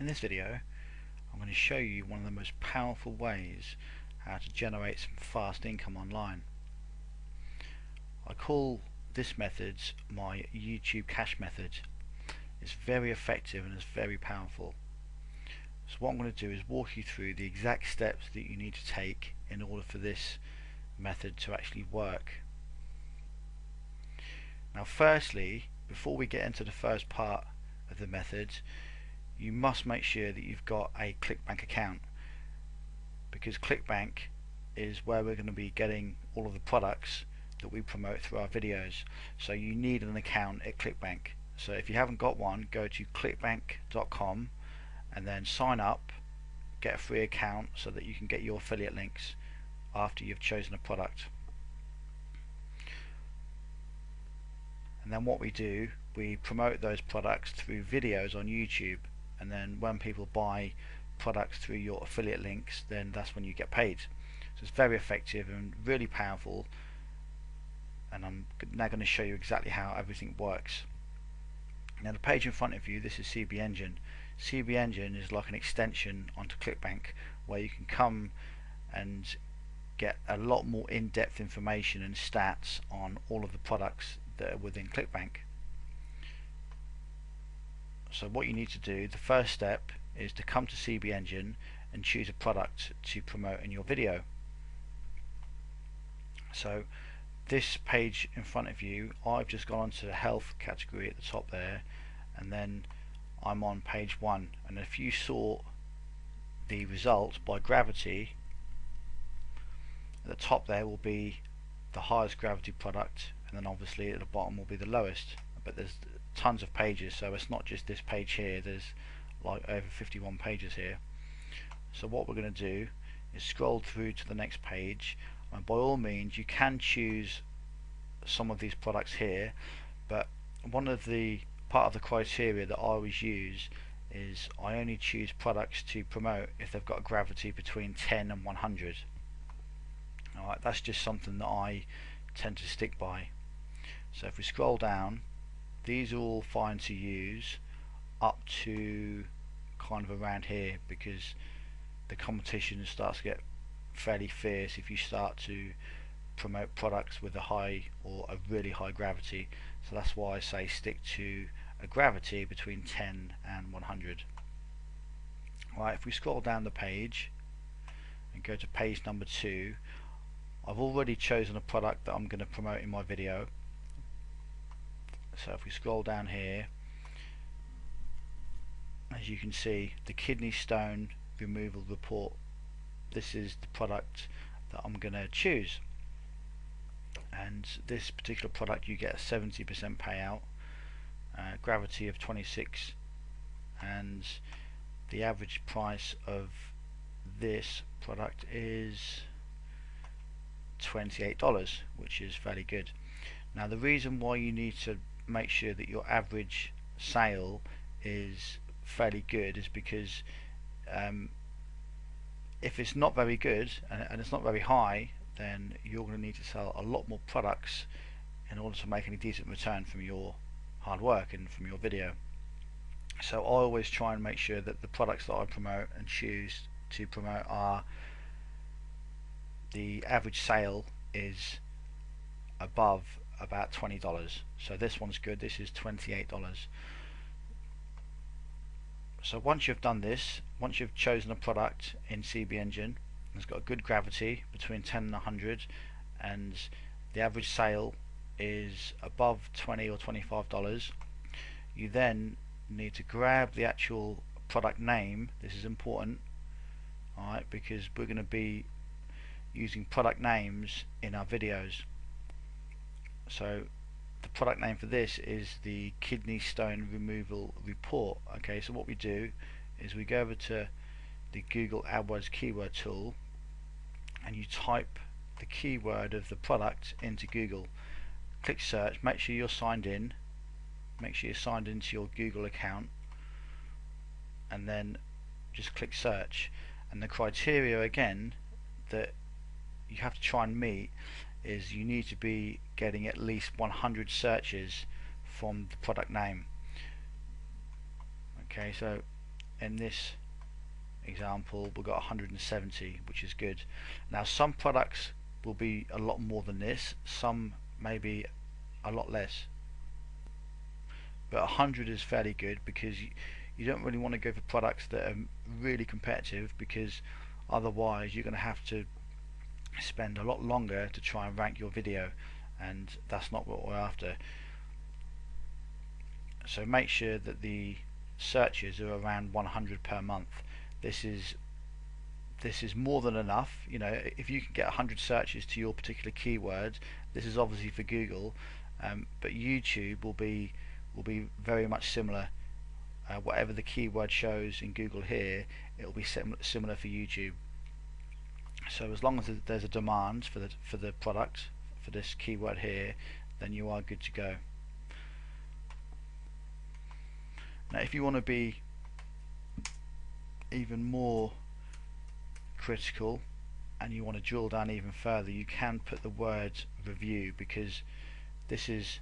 In this video I'm going to show you one of the most powerful ways how to generate some fast income online. I call this method my YouTube cash method. It's very effective and it's very powerful. So what I'm going to do is walk you through the exact steps that you need to take in order for this method to actually work. Now firstly, before we get into the first part of the method, you must make sure that you've got a ClickBank account, because ClickBank is where we're going to be getting all of the products that we promote through our videos. So you need an account at ClickBank. So if you haven't got one, go to clickbank.com and then sign up, get a free account so that you can get your affiliate links after you've chosen a product. And then what we do, we promote those products through videos on YouTube, and then when people buy products through your affiliate links, then that's when you get paid. So it's very effective and really powerful, and I'm now going to show you exactly how everything works. Now the page in front of you, this is CB Engine. CB Engine is like an extension onto ClickBank, where you can come and get a lot more in-depth information and stats on all of the products that are within ClickBank. So what you need to do, the first step, is to come to CB Engine and choose a product to promote in your video. So this page in front of you, I've just gone onto the health category at the top there, and then I'm on page 1, and if you sort the results by gravity, at the top there will be the highest gravity product, and then obviously at the bottom will be the lowest. But there's tons of pages, so it's not just this page here, there's like over 51 pages here. So what we're going to do is scroll through to the next page, and by all means you can choose some of these products here, but one of the part of the criteria that I always use is I only choose products to promote if they've got a gravity between 10 and 100. Alright, that's just something that I tend to stick by. So if we scroll down, these are all fine to use up to kind of around here, because the competition starts to get fairly fierce if you start to promote products with a high or a really high gravity. So that's why I say stick to a gravity between 10 and 100. Right, if we scroll down the page and go to page number 2, I've already chosen a product that I'm going to promote in my video. So if we scroll down here, as you can see, the kidney stone removal report, this is the product that I'm going to choose. And this particular product, you get a 70% payout, gravity of 26, and the average price of this product is $28, which is fairly good. Now the reason why you need to make sure that your average sale is fairly good is because if it's not very good and it's not very high, then you're going to need to sell a lot more products in order to make any decent return from your hard work and from your video. So I always try and make sure that the products that I promote and choose to promote are, the average sale is above about $20. So this one's good, this is $28. So once you've done this, once you've chosen a product in CB Engine, it's got a good gravity between 10 and 100, and the average sale is above $20 or $25, you then need to grab the actual product name. This is important, alright, because we're going to be using product names in our videos. So the product name for this is the kidney stone removal report. Okay, so what we do is we go over to the Google AdWords keyword tool and you type the keyword of the product into Google, click search, make sure you're signed in, make sure you're signed into your Google account, and then just click search. And the criteria again that you have to try and meet is you need to be getting at least 100 searches from the product name. Okay, so in this example we've got 170, which is good. Now some products will be a lot more than this, some maybe a lot less, but 100 is fairly good because you don't really want to go for products that are really competitive, because otherwise you're going to have to spend a lot longer to try and rank your video, and that's not what we're after. So make sure that the searches are around 100 per month. This is more than enough. You know, if you can get 100 searches to your particular keyword, this is obviously for Google, but YouTube will be very much similar. Whatever the keyword shows in Google here, it will be similar for YouTube. So as long as there's a demand for the product, for this keyword here, then you are good to go. Now if you want to be even more critical and you want to drill down even further, you can put the word review, because this is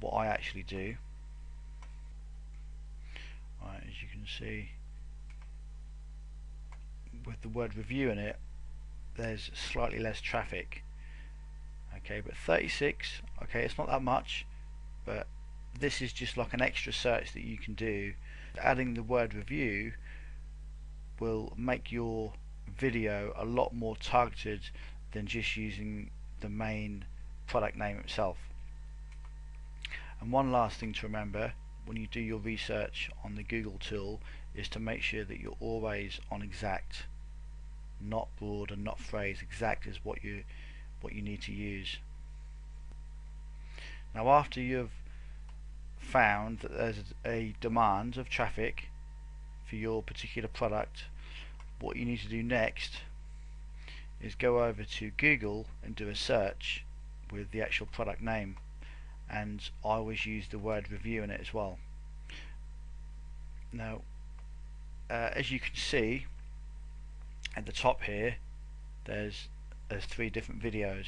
what I actually do. Right, as you can see, with the word review in it, there's slightly less traffic. Okay, but 36, okay, it's not that much, but this is just like an extra search that you can do. Adding the word review will make your video a lot more targeted than just using the main product name itself. And one last thing to remember when you do your research on the Google tool is to make sure that you're always on exact, not broad and not phrase. Exact is what you need to use. Now after you've found that there's a demand of traffic for your particular product, what you need to do next is go over to Google and do a search with the actual product name, and I always use the word review in it as well. Now as you can see at the top here, there's 3 different videos.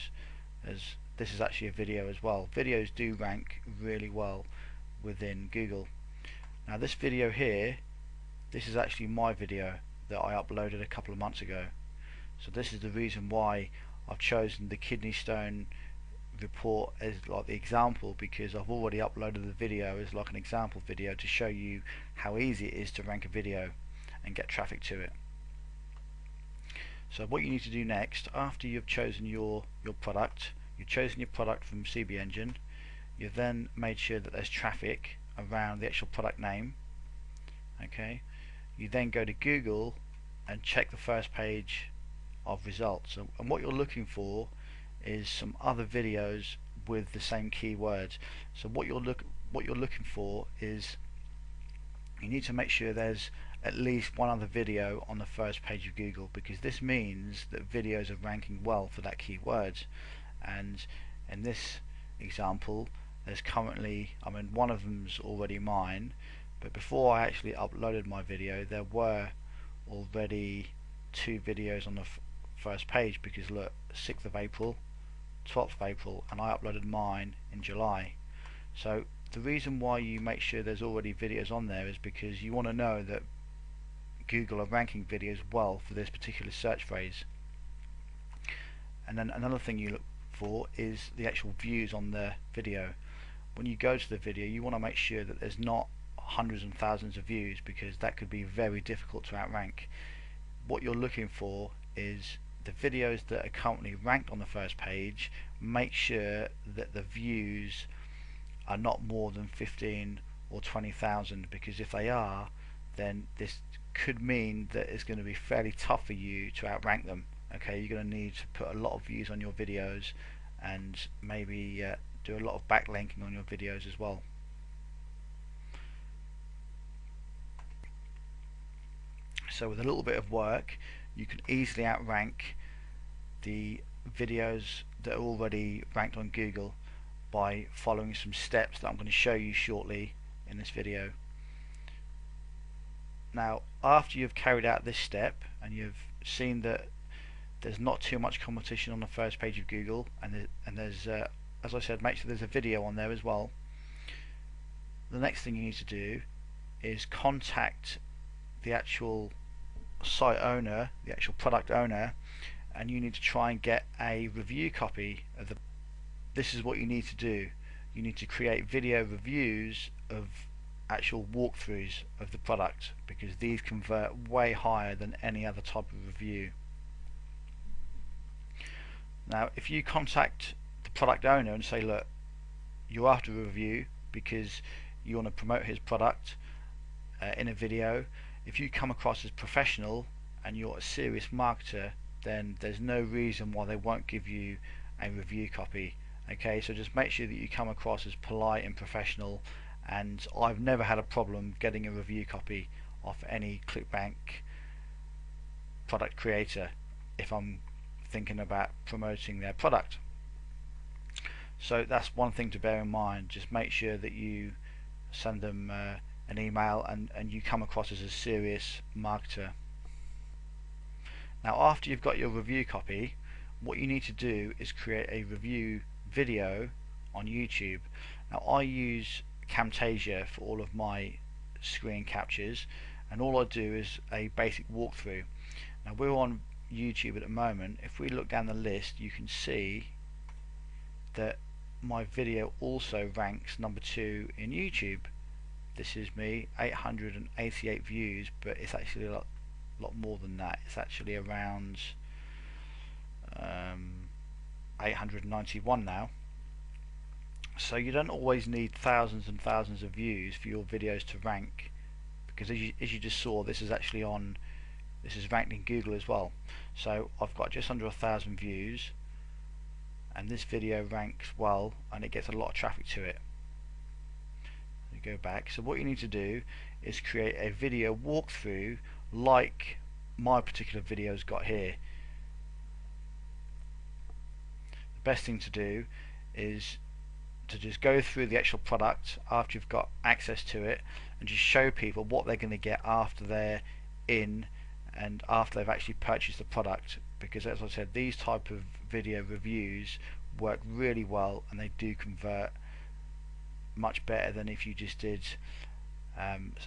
This is actually a video as well. Videos do rank really well within Google. Now this video here, this is actually my video that I uploaded a couple of months ago. So this is the reason why I've chosen the kidney stone report as like the example, because I've already uploaded the video as like an example video to show you how easy it is to rank a video and get traffic to it. So what you need to do next, after you've chosen your product, you've chosen your product from CB Engine, you've then made sure that there's traffic around the actual product name. Okay, you then go to Google and check the first page of results, and what you're looking for is some other videos with the same keywords. So what you're looking for is, you need to make sure there's at least one other video on the first page of Google, because this means that videos are ranking well for that keyword. And in this example, there's currently, I mean, one of them's already mine, but before I actually uploaded my video, there were already 2 videos on the first page, because look, 6th of April, 12th of April, and I uploaded mine in July. So the reason why you make sure there's already videos on there is because you want to know that Google are ranking videos well for this particular search phrase. And then another thing you look for is the actual views on the video. When you go to the video, you want to make sure that there's not hundreds and thousands of views, because that could be very difficult to outrank. What you're looking for is the videos that are currently ranked on the first page. Make sure that the views are not more than 15 or 20,000, because if they are, then this could mean that it's going to be fairly tough for you to outrank them. Okay, you're going to need to put a lot of views on your videos, and maybe do a lot of backlinking on your videos as well. So with a little bit of work, you can easily outrank the videos that are already ranked on Google by following some steps that I'm going to show you shortly in this video. Now, after you've carried out this step and you've seen that there's not too much competition on the first page of Google, and there's as I said, make sure there's a video on there as well, the next thing you need to do is contact the actual site owner, the actual product owner, and you need to try and get a review copy of the. This is what you need to do. You need to create video reviews of actual walkthroughs of the product, because these convert way higher than any other type of review. Now if you contact the product owner and say, look, you're after a review because you want to promote his product in a video, if you come across as professional and you're a serious marketer, then there's no reason why they won't give you a review copy. Okay, so just make sure that you come across as polite and professional, and I've never had a problem getting a review copy off any ClickBank product creator if I'm thinking about promoting their product. So that's one thing to bear in mind. Just make sure that you send them an email and you come across as a serious marketer. Now after you've got your review copy, what you need to do is create a review video on YouTube. Now I use Camtasia for all of my screen captures, and all I do is a basic walkthrough. Now we're on YouTube at the moment. If we look down the list, you can see that my video also ranks number 2 in YouTube. This is me, 888 views, but it's actually a lot more than that. It's actually around 891 now. So you don't always need thousands and thousands of views for your videos to rank, because as you just saw, this is actually on, this is ranked in Google as well. So I've got just under 1,000 views, and this video ranks well, and it gets a lot of traffic to it. You go back. So what you need to do is create a video walkthrough like my particular video's got here. The best thing to do is to just go through the actual product after you've got access to it, and just show people what they're going to get after they're in and after they've actually purchased the product, because as I said, these type of video reviews work really well, and they do convert much better than if you just did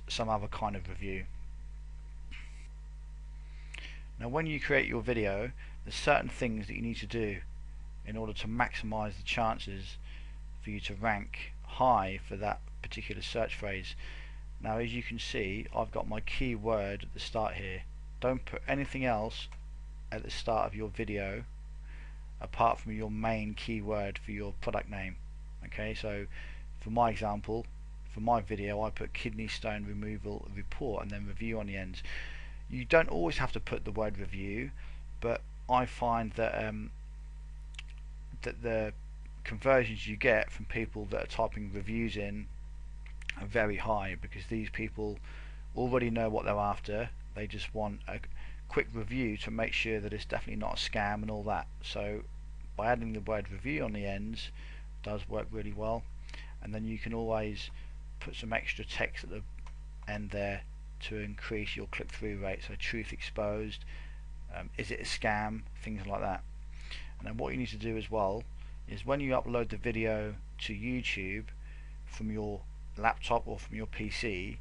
some other kind of review. Now when you create your video, there's certain things that you need to do in order to maximize the chances for you to rank high for that particular search phrase. Now as you can see, I've got my keyword at the start here. Don't put anything else at the start of your video apart from your main keyword for your product name. Okay, so for my example, for my video, I put kidney stone removal report and then review on the end. You don't always have to put the word review, but I find that that the conversions you get from people that are typing reviews in are very high, because these people already know what they're after. They just want a quick review to make sure that it's definitely not a scam and all that. So by adding the word review on the ends does work really well. And then you can always put some extra text at the end there to increase your click-through rate. So truth exposed, is it a scam, things like that. And then what you need to do as well is when you upload the video to YouTube from your laptop or from your PC,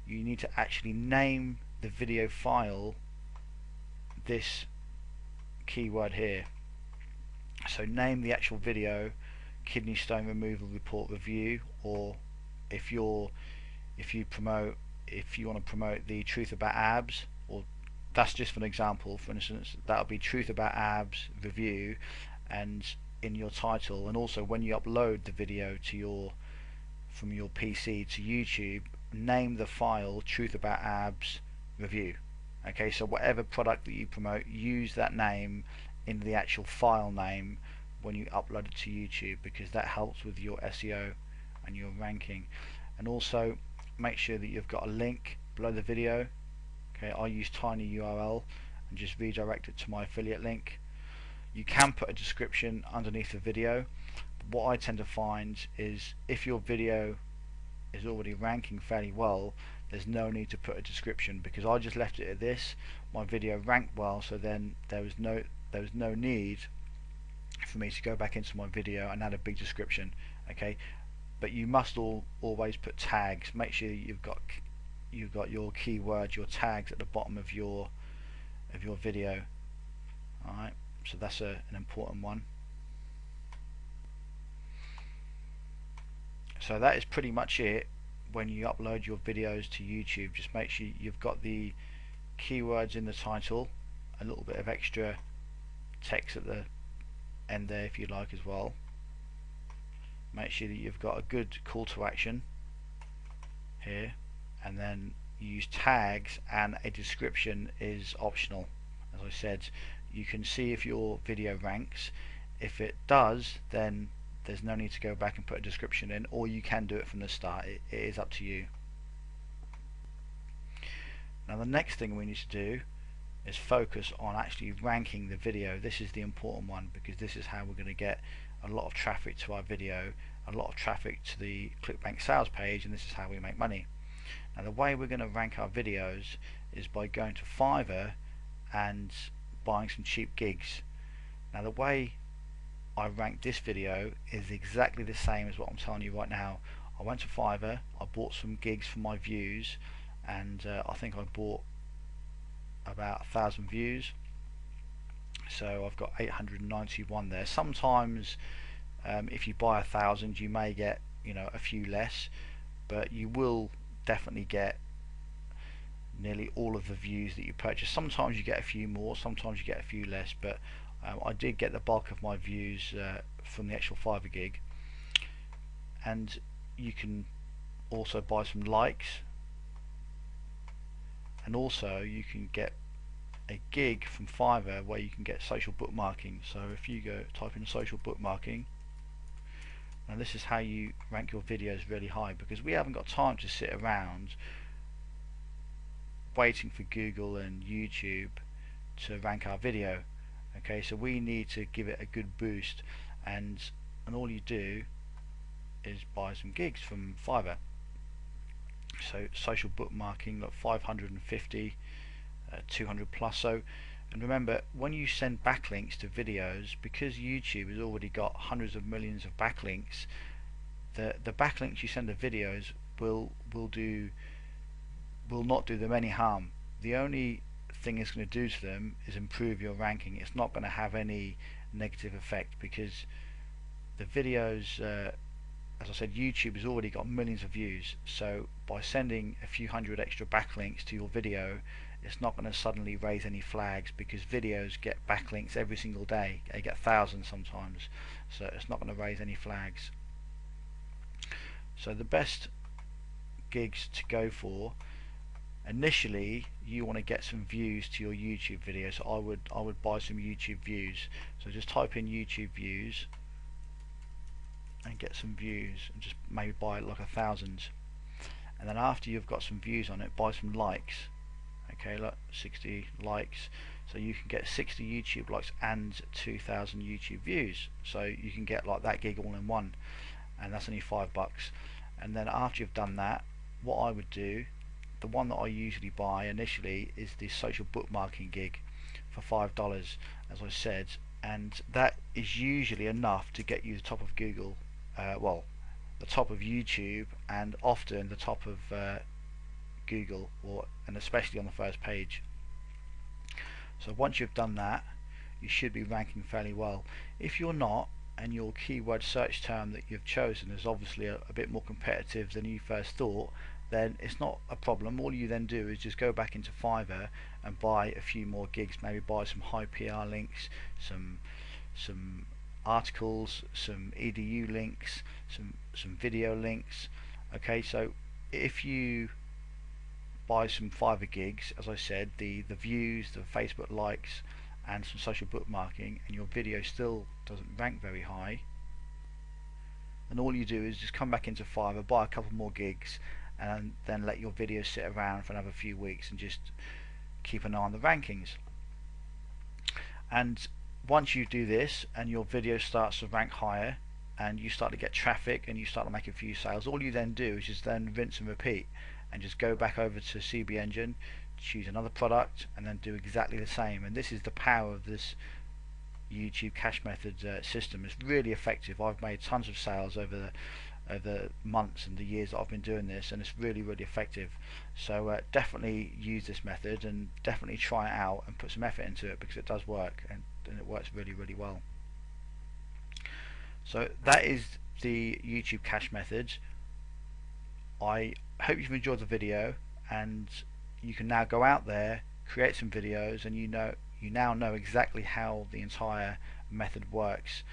you need to actually name the video file this keyword here. So name the actual video kidney stone removal report review, or if you want to promote the truth about abs, or that's just for an example, for instance, that'll be truth about abs review, and in your title. And also when you upload the video to from your PC to YouTube, name the file truth about abs review. Okay, so whatever product that you promote, use that name in the actual file name when you upload it to YouTube, because that helps with your SEO and your ranking. And also make sure that you've got a link below the video. Okay, I use tinyurl and just redirect it to my affiliate link. You can put a description underneath the video, but what I tend to find is if your video is already ranking fairly well, there's no need to put a description, because I just left it at this. My video ranked well, so then there was no need for me to go back into my video and add a big description. Okay, but you must always put tags. Make sure you've got you've got your keywords, your tags at the bottom of your video. Alright, so that's an important one. So that is pretty much it. When you upload your videos to YouTube, just make sure you've got the keywords in the title, a little bit of extra text at the end there if you like as well. Make sure that you've got a good call to action here, and then use tags, and a description is optional. As I said, you can see if your video ranks. If it does, then there's no need to go back and put a description in, or you can do it from the start. It is up to you. Now the next thing we need to do is focus on actually ranking the video. This is the important one, because this is how we're going to get a lot of traffic to our video, a lot of traffic to the ClickBank sales page, and this is how we make money. Now the way we're going to rank our videos is by going to Fiverr and buying some cheap gigs. Now the way I ranked this video is exactly the same as what I'm telling you right now. I went to Fiverr, I bought some gigs for my views, and I think I bought about 1,000 views, so I've got 891 there. Sometimes if you buy 1,000 you may get, you know, a few less, but you will definitely get nearly all of the views that you purchase. Sometimes you get a few more, sometimes you get a few less, but I did get the bulk of my views from the actual Fiverr gig. And you can also buy some likes, and also you can get a gig from Fiverr where you can get social bookmarking. So if you go type in social bookmarking, and this is how you rank your videos really high, because we haven't got time to sit around waiting for Google and YouTube to rank our video. Okay, so we need to give it a good boost, and all you do is buy some gigs from Fiverr. So social bookmarking, like 550, 200 plus. So, and remember, when you send backlinks to videos, because YouTube has already got hundreds of millions of backlinks, the backlinks you send to videos will not do them any harm. The only thing it's going to do to them is improve your ranking. It's not going to have any negative effect, because the videos, as I said, YouTube has already got millions of views, so by sending a few hundred extra backlinks to your video, it's not going to suddenly raise any flags, because videos get backlinks every single day. They get thousands sometimes, so it's not going to raise any flags. So the best gigs to go for, initially you want to get some views to your YouTube video. So I would buy some YouTube views. So just type in YouTube views and get some views, and just maybe buy like 1,000, and then after you've got some views on it, buy some likes. Okay, look, 60 likes, so you can get 60 YouTube likes and 2,000 YouTube views. So you can get like that gig all in one, and that's only $5. And then after you've done that, what I would do, the one that I usually buy initially, is the social bookmarking gig for $5, as I said, and that is usually enough to get you the top of Google, well, the top of YouTube, and often the top of Google, and especially on the first page. So once you've done that, you should be ranking fairly well. If you're not, and your keyword search term that you've chosen is obviously a bit more competitive than you first thought, then it's not a problem. All you then do is just go back into Fiverr and buy a few more gigs. Maybe buy some high PR links, some articles, some edu links, some video links. Okay, so if you buy some Fiverr gigs, as I said, the views, the Facebook likes, and some social bookmarking, and your video still doesn't rank very high, then all you do is just come back into Fiverr, buy a couple more gigs, and then let your video sit around for another few weeks and just keep an eye on the rankings. And once you do this and your video starts to rank higher and you start to get traffic and you start to make a few sales, all you then do is just then rinse and repeat, and just go back over to CB Engine, choose another product, and then do exactly the same. And this is the power of this YouTube cash method system. It's really effective. I've made tons of sales over over the months and the years that I've been doing this, and it's really effective. So definitely use this method and definitely try it out and put some effort into it, because it does work, and it works really well. So that is the YouTube cache method. I hope you've enjoyed the video, and you can now go out there, create some videos, and you now know exactly how the entire method works.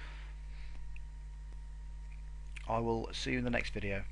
I will see you in the next video.